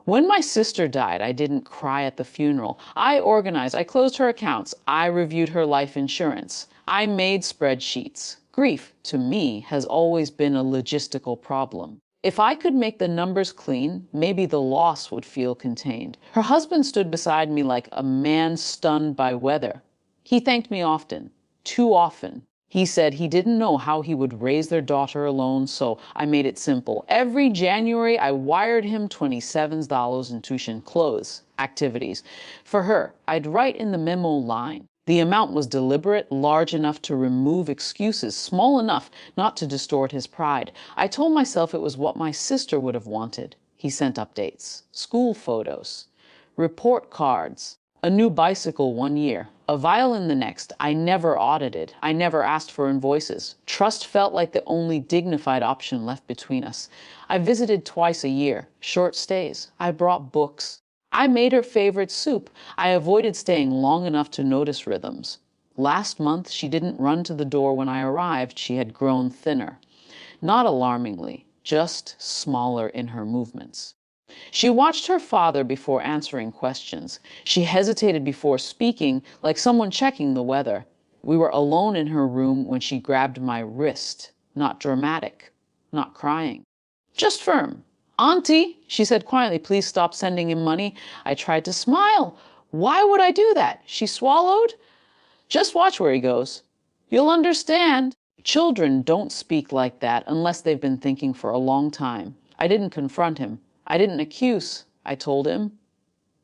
When my sister died, I didn't cry at the funeral. I organized, I closed her accounts, I reviewed her life insurance, I made spreadsheets. Grief, to me, has always been a logistical problem. If I could make the numbers clean, maybe the loss would feel contained. Her husband stood beside me like a man stunned by weather. He thanked me often, too often. He said he didn't know how he would raise their daughter alone, so I made it simple. Every January, I wired him $27 in tuition clothes, activities. For her, I'd write in the memo line. The amount was deliberate, large enough to remove excuses, small enough not to distort his pride. I told myself it was what my sister would have wanted. He sent updates, school photos, report cards, a new bicycle one year, a violin the next. I never audited. I never asked for invoices. Trust felt like the only dignified option left between us. I visited twice a year, short stays. I brought books. I made her favorite soup. I avoided staying long enough to notice rhythms. Last month, she didn't run to the door when I arrived. She had grown thinner. Not alarmingly, just smaller in her movements. She watched her father before answering questions. She hesitated before speaking, like someone checking the weather. We were alone in her room when she grabbed my wrist. Not dramatic, not crying, just firm. "Auntie," she said quietly, "please stop sending him money." I tried to smile. Why would I do that? She swallowed. "Just watch where he goes. You'll understand." Children don't speak like that unless they've been thinking for a long time. I didn't confront him. I didn't accuse. I told him,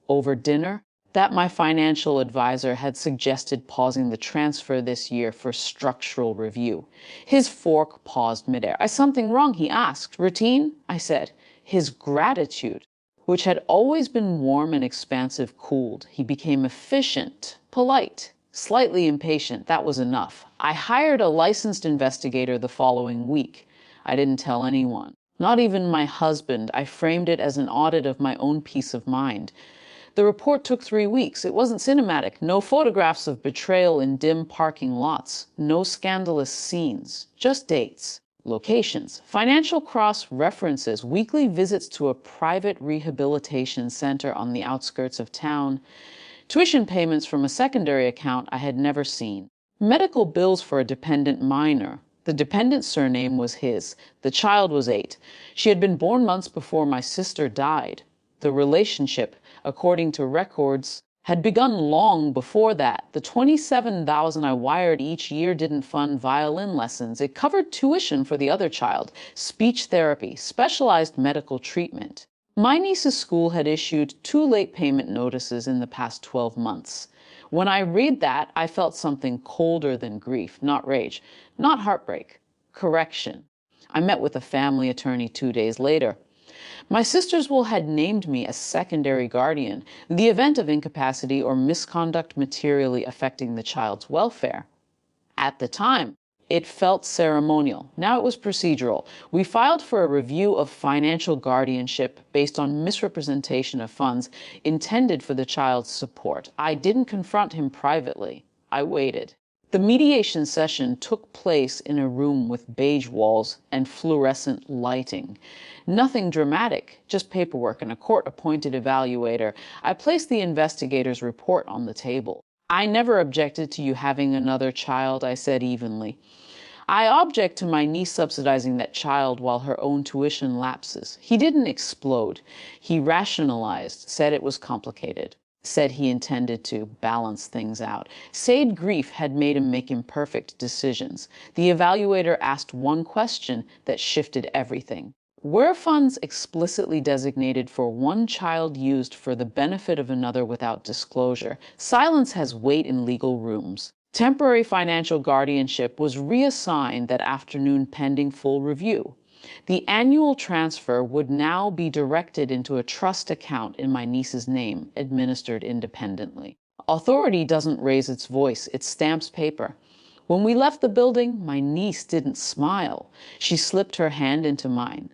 over dinner, that my financial advisor had suggested pausing the transfer this year for structural review. His fork paused midair. "Is something wrong?" he asked. "Routine?" I said. His gratitude, which had always been warm and expansive, cooled. He became efficient, polite, slightly impatient. That was enough. I hired a licensed investigator the following week. I didn't tell anyone. Not even my husband. I framed it as an audit of my own peace of mind. The report took 3 weeks. It wasn't cinematic. No photographs of betrayal in dim parking lots. No scandalous scenes. Just dates, locations, financial cross-references, weekly visits to a private rehabilitation center on the outskirts of town, tuition payments from a secondary account I had never seen, medical bills for a dependent minor. The dependent's surname was his. The child was 8. She had been born months before my sister died. The relationship, according to records, had begun long before that. The $27,000 I wired each year didn't fund violin lessons. It covered tuition for the other child, speech therapy, specialized medical treatment. My niece's school had issued 2 late payment notices in the past 12 months. When I read that, I felt something colder than grief, not rage, not heartbreak, correction. I met with a family attorney 2 days later. My sister's will had named me as secondary guardian, the event of incapacity or misconduct materially affecting the child's welfare. At the time, it felt ceremonial. Now it was procedural. We filed for a review of financial guardianship based on misrepresentation of funds intended for the child's support. I didn't confront him privately. I waited. The mediation session took place in a room with beige walls and fluorescent lighting. Nothing dramatic, just paperwork and a court-appointed evaluator. I placed the investigator's report on the table. "I never objected to you having another child," I said evenly. "I object to my niece subsidizing that child while her own tuition lapses." He didn't explode. He rationalized, said it was complicated, said he intended to balance things out. Said grief had made him make imperfect decisions. The evaluator asked one question that shifted everything. Were funds explicitly designated for one child used for the benefit of another without disclosure? Silence has weight in legal rooms. Temporary financial guardianship was reassigned that afternoon pending full review. The annual transfer would now be directed into a trust account in my niece's name, administered independently. Authority doesn't raise its voice, it stamps paper. When we left the building, my niece didn't smile. She slipped her hand into mine.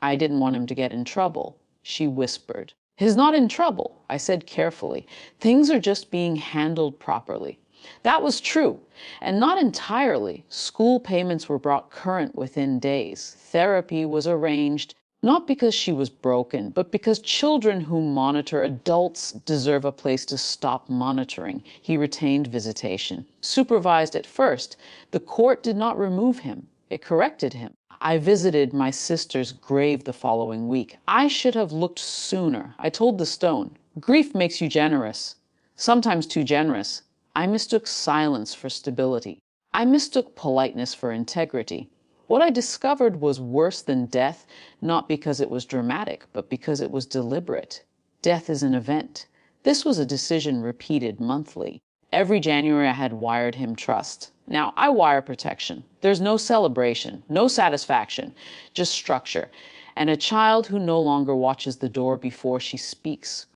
"I didn't want him to get in trouble," she whispered. "He's not in trouble," I said carefully. "Things are just being handled properly." That was true, and not entirely. School payments were brought current within days. Therapy was arranged. Not because she was broken, but because children who monitor adults deserve a place to stop monitoring. He retained visitation. Supervised at first, the court did not remove him. It corrected him. I visited my sister's grave the following week. I should have looked sooner. I told the stone, grief makes you generous, sometimes too generous. I mistook silence for stability. I mistook politeness for integrity. What I discovered was worse than death, not because it was dramatic, but because it was deliberate. Death is an event. This was a decision repeated monthly. Every January I had wired him trust. Now I wire protection. There's no celebration, no satisfaction, just structure. And a child who no longer watches the door before she speaks.